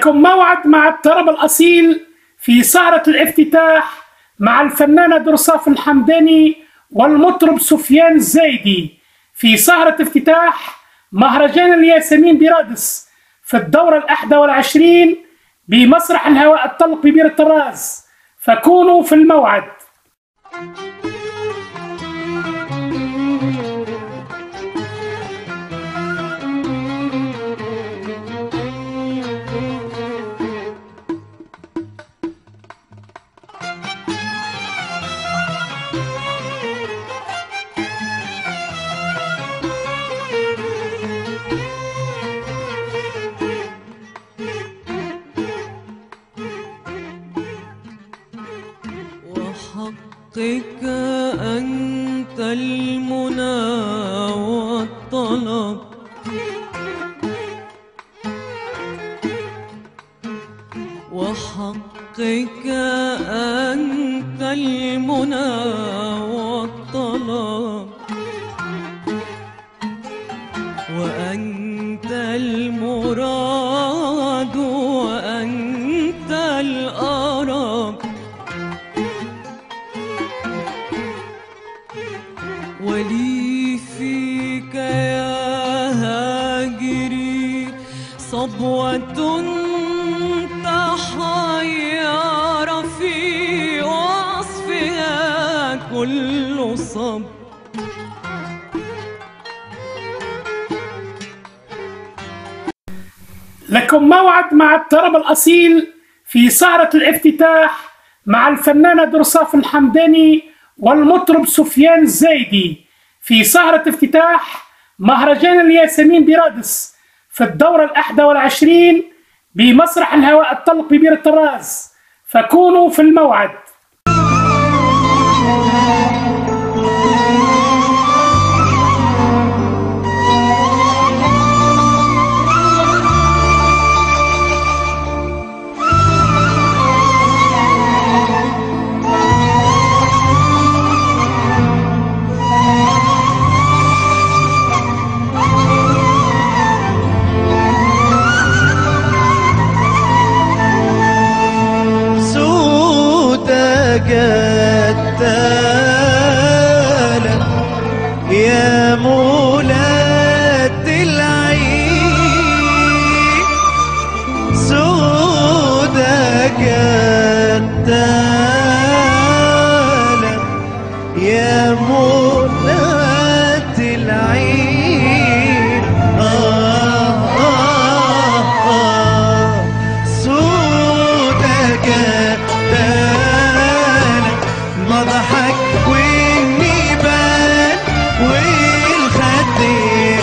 لكم موعد مع الطرب الأصيل في سهرة الافتتاح مع الفنانة درصاف الحمداني والمطرب سفيان الزايدي في سهرة افتتاح مهرجان الياسمين برادس في الدورة 21 بمسرح الهواء الطلق ببير الطراز، فكونوا في الموعد. حقك أنت المنى والطلب، وحقك أنت المنى والطلب، وأنت المراد وأنت الأرب، ولي فيك يا هاجري صبوة تحير في وصفها كل صب. لكم موعد مع الطرب الأصيل في سهرة الافتتاح مع الفنانة درصاف الحمداني والمطرب سفيان الزايدي في سهرة افتتاح مهرجان الياسمين برادس في الدورة 21 بمسرح الهواء الطلق ببير الطراز، فكونوا في الموعد. يا مولات العين سودك التالة، يا مولات العين سودك التالة، مضحك والنبال والخد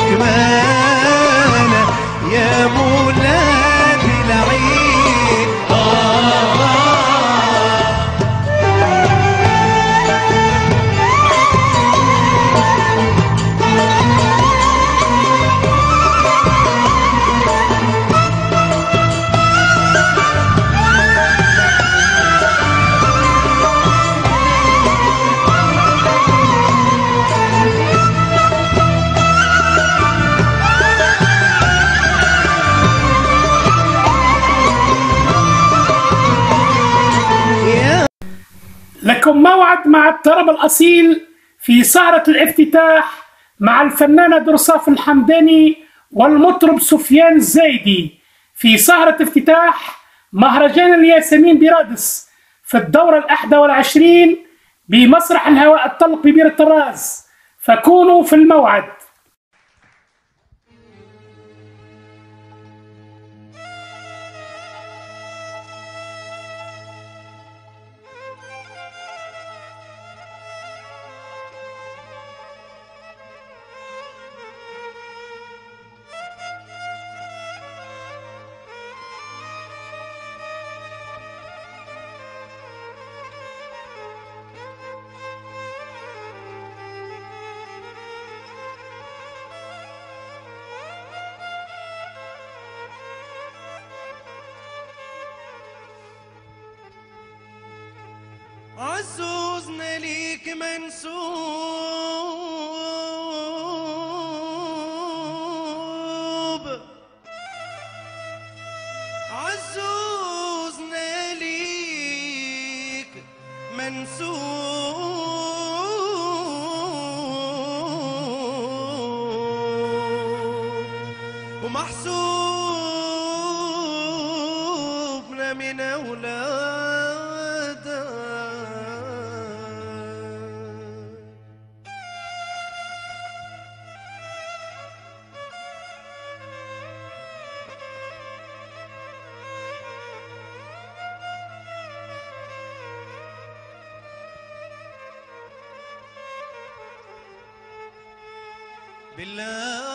كمالة، يا مولاد العين لكم موعد مع الطرب الأصيل في سهرة الافتتاح مع الفنانة درصاف الحمداني والمطرب سفيان الزايدي في سهرة افتتاح مهرجان الياسمين برادس في الدورة 21 بمسرح الهواء الطلق ببير الطراز، فكونوا في الموعد. عزوزنا ليك منسوب، عزوزنا منسوب ومحسوبنا من أولادك. بالله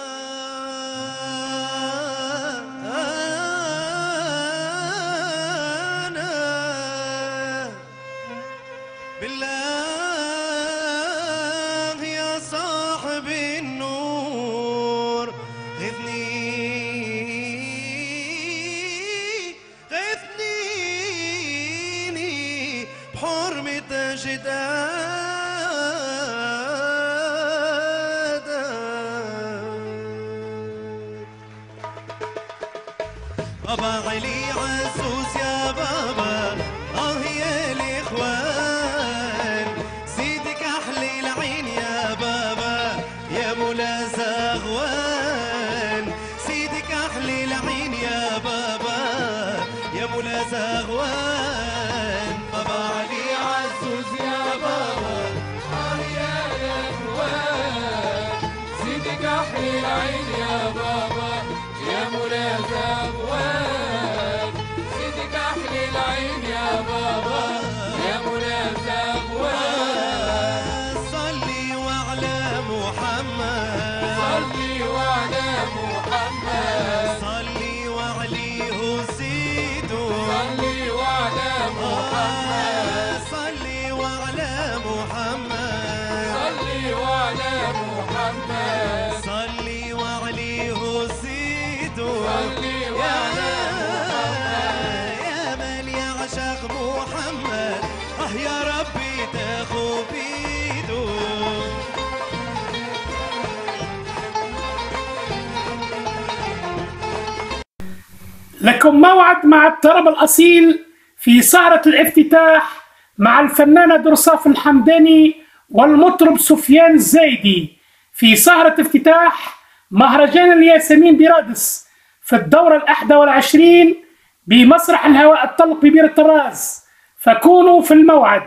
يا صاحب النور غثنيني بحرمة بابا علي عزوز يا بابا، يا الاخوان سيدك احلي العين يا بابا يا مولا زغوان، سيدك احلي العين يا بابا يا مولا زغوان. بابا علي عزوز يا بابا، يا الاخوان سيدك احلي العين يا بابا يا مولا زغوان، سيدك احلي العين يا بابا يا مولا زغوان. صلي وعلى محمد، صلي وعلى محمد، صلي وعليه زيدو، صلي وعلى محمد، صلي وعلى محمد، صلي وعلى محمد، صلي وعليه زيدو. صلي وعلى محمد. يا من يعشق محمد يا ربي تاخو بيدو. لكم موعد مع الطرب الأصيل في سهرة الافتتاح مع الفنانة درصاف الحمداني والمطرب سفيان الزايدي في سهرة افتتاح مهرجان الياسمين برادس في الدورة 21 بمسرح الهواء الطلق ببير الطراز، فكونوا في الموعد.